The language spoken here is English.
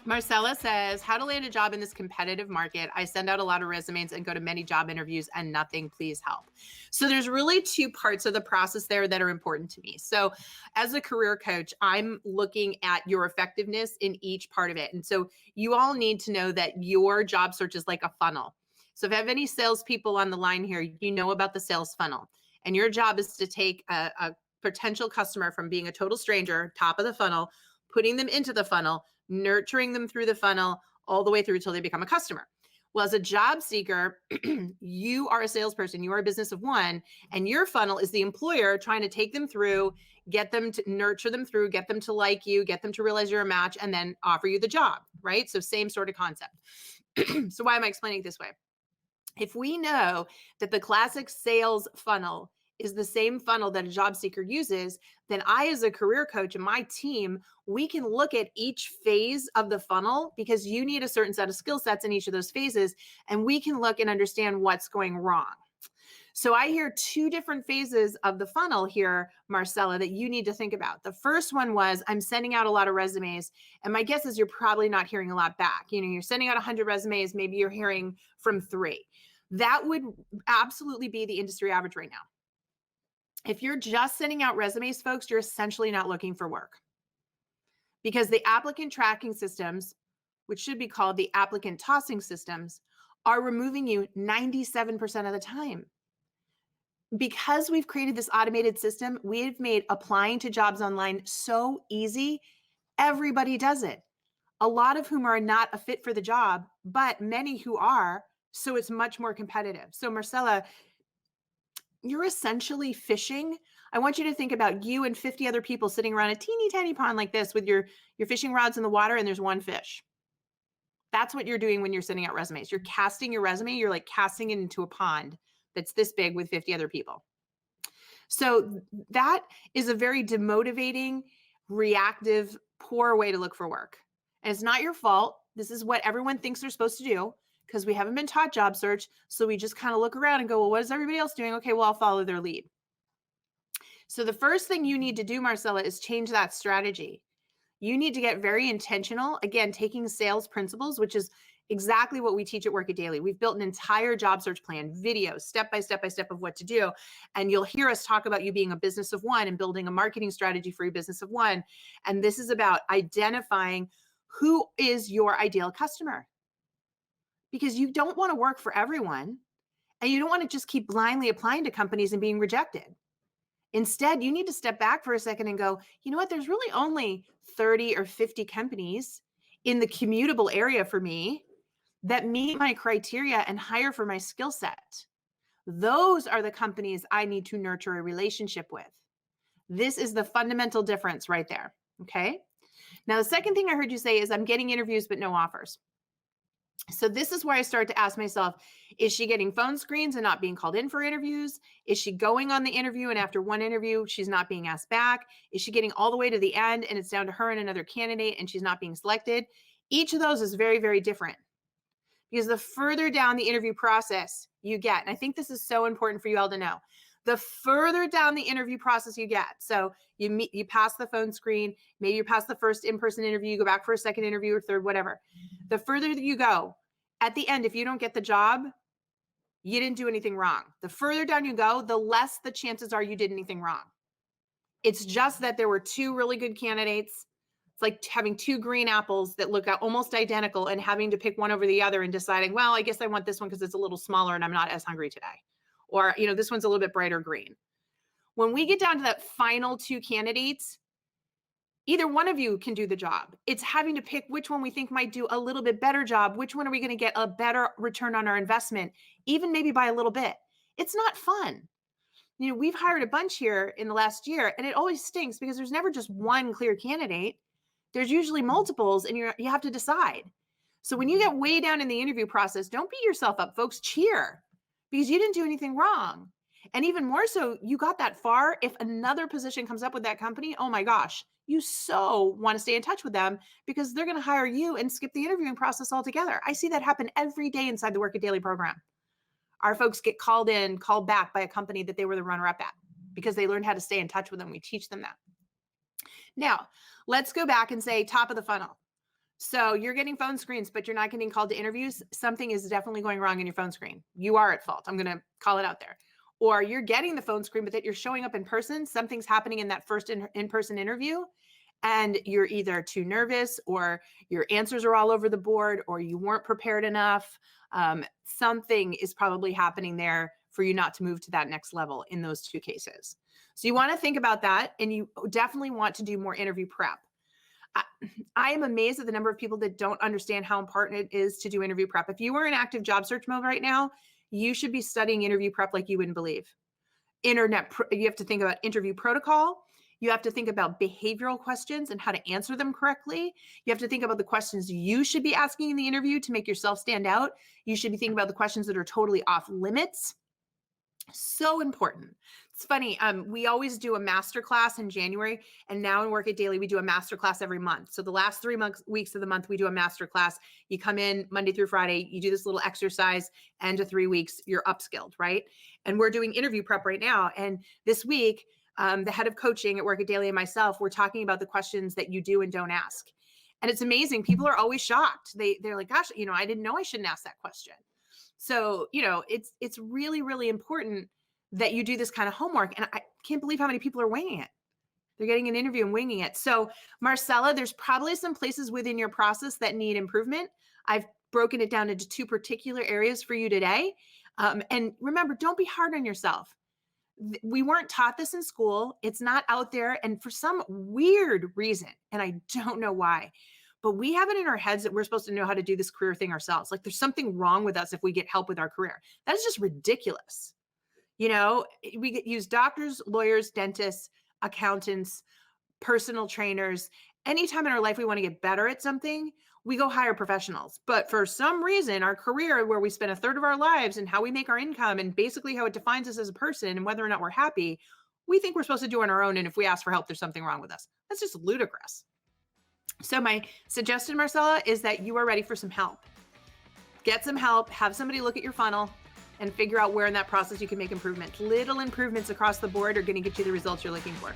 Marcella says, how to land a job in this competitive market. I send out a lot of resumes and go to many job interviews and nothing, please help. So there's really two parts of the process there that are important to me. So as a career coach, I'm looking at your effectiveness in each part of it. And so you all need to know that your job search is like a funnel. So if I have any salespeople on the line here, you know about the sales funnel. And your job is to take a potential customer from being a total stranger, top of the funnel, putting them into the funnel, nurturing them through the funnel all the way through until they become a customer. Well, as a job seeker, you are a salesperson, you are a business of one, and your funnel is the employer trying to take them through, get them to nurture them through, get them to like you, get them to realize you're a match, and then offer you the job, right? So, same sort of concept. So, why am I explaining it this way? If we know that the classic sales funnel is the same funnel that a job seeker uses, then I, as a career coach and my team, we can look at each phase of the funnel because you need a certain set of skill sets in each of those phases, and we can look and understand what's going wrong. So I hear two different phases of the funnel here, Marcella, that you need to think about. The first one was I'm sending out a lot of resumes, and my guess is you're probably not hearing a lot back. You know, you're sending out 100 resumes, maybe you're hearing from 3. That would absolutely be the industry average right now. If you're just sending out resumes, folks, you're essentially not looking for work because the applicant tracking systems, which should be called the applicant tossing systems, are removing you 97% of the time. Because we've created this automated system, we've made applying to jobs online so easy. Everybody does it. A lot of whom are not a fit for the job, but many who are. So it's much more competitive. So, Marcella, you're essentially fishing. I want you to think about you and 50 other people sitting around a teeny tiny pond like this with your fishing rods in the water, and there's one fish. That's what you're doing when you're sending out resumes. You're casting your resume, you're like casting it into a pond that's this big with 50 other people. So that is a very demotivating, reactive, poor way to look for work. And it's not your fault. This is what everyone thinks they're supposed to do because we haven't been taught job search. So we just kind of look around and go, well, what is everybody else doing? Okay, well, I'll follow their lead. So the first thing you need to do, Marcella, is change that strategy. You need to get very intentional. Again, taking sales principles, which is exactly what we teach at Work It Daily. We've built an entire job search plan, videos, step by step of what to do. And you'll hear us talk about you being a business of one and building a marketing strategy for your business of one. And this is about identifying who is your ideal customer. Because you don't want to work for everyone, and you don't want to just keep blindly applying to companies and being rejected. Instead, you need to step back for a second and go, you know what? There's really only 30 or 50 companies in the commutable area for me that meet my criteria and hire for my skill set. Those are the companies I need to nurture a relationship with. This is the fundamental difference right there. Okay. Now, the second thing I heard you say is I'm getting interviews, but no offers. So this is where I start to ask myself, is she getting phone screens and not being called in for interviews? Is she going on the interview and after one interview, she's not being asked back? Is she getting all the way to the end and it's down to her and another candidate and she's not being selected? Each of those is very, very different because the further down the interview process you get, and I think this is so important for you all to know, the further down the interview process you get. So you pass the phone screen, maybe you pass the first in-person interview, you go back for a second interview or third, whatever. The further that you go, at the end, if you don't get the job, you didn't do anything wrong. The further down you go, the less the chances are you did anything wrong. It's just that there were 2 really good candidates. It's like having 2 green apples that look almost identical and having to pick one over the other and deciding, well, I guess I want this one because it's a little smaller and I'm not as hungry today. Or, you know, this one's a little bit brighter green. When we get down to that final 2 candidates, either one of you can do the job. It's having to pick which one we think might do a little bit better job. Which one are we going to get a better return on our investment, even maybe by a little bit? It's not fun. You know, we've hired a bunch here in the last year, and it always stinks because there's never just one clear candidate. There's usually multiples, and you have to decide. So when you get way down in the interview process, don't beat yourself up, folks. Cheer because you didn't do anything wrong. And even more so, you got that far. If another position comes up with that company, oh my gosh, you so want to stay in touch with them because they're going to hire you and skip the interviewing process altogether. I see that happen every day inside the Work It Daily program. Our folks get called back by a company that they were the runner-up at because they learned how to stay in touch with them. We teach them that. Now, let's go back and say top of the funnel. So you're getting phone screens, but you're not getting called to interviews. Something is definitely going wrong in your phone screen. You are at fault. I'm going to call it out there. Or you're getting the phone screen, but that you're showing up in person. Something's happening in that first in-person interview. And you're either too nervous, or your answers are all over the board, or you weren't prepared enough. Something is probably happening there for you not to move to that next level in those two cases. So you want to think about that, and you definitely want to do more interview prep. I, I am amazed at the number of people that don't understand how important it is to do interview prep. If you were in active job search mode right now, you should be studying interview prep like you wouldn't believe. You have to think about interview protocol. You have to think about behavioral questions and how to answer them correctly. You have to think about the questions you should be asking in the interview to make yourself stand out. You should be thinking about the questions that are totally off limits. So important. It's funny. We always do a master class in January, and now in Work It Daily, we do a master class every month. So the last 3 weeks of the month, we do a master class. You come in Monday through Friday, you do this little exercise, end of 3 weeks, you're upskilled, right? And we're doing interview prep right now. And this week, the head of coaching at Work It Daily and myself, we're talking about the questions that you do and don't ask. And it's amazing. People are always shocked. They're like, gosh, I didn't know I shouldn't ask that question. So, it's really, really important that you do this kind of homework. And I can't believe how many people are winging it. They're getting an interview and winging it. So, Marcella, there's probably some places within your process that need improvement. I've broken it down into two particular areas for you today. And remember, don't be hard on yourself. We weren't taught this in school. It's not out there. And for some weird reason, and I don't know why, but we have it in our heads that we're supposed to know how to do this career thing ourselves. Like there's something wrong with us if we get help with our career. That is just ridiculous. We use doctors, lawyers, dentists, accountants, personal trainers. Anytime in our life we want to get better at something, we go hire professionals. But for some reason, our career, where we spend a third of our lives and how we make our income and basically how it defines us as a person and whether or not we're happy, we think we're supposed to do on our own. And if we ask for help, there's something wrong with us. That's just ludicrous. So my suggestion, Marcella, is that you are ready for some help. Get some help, have somebody look at your funnel and figure out where in that process you can make improvements. Little improvements across the board are going to get you the results you're looking for.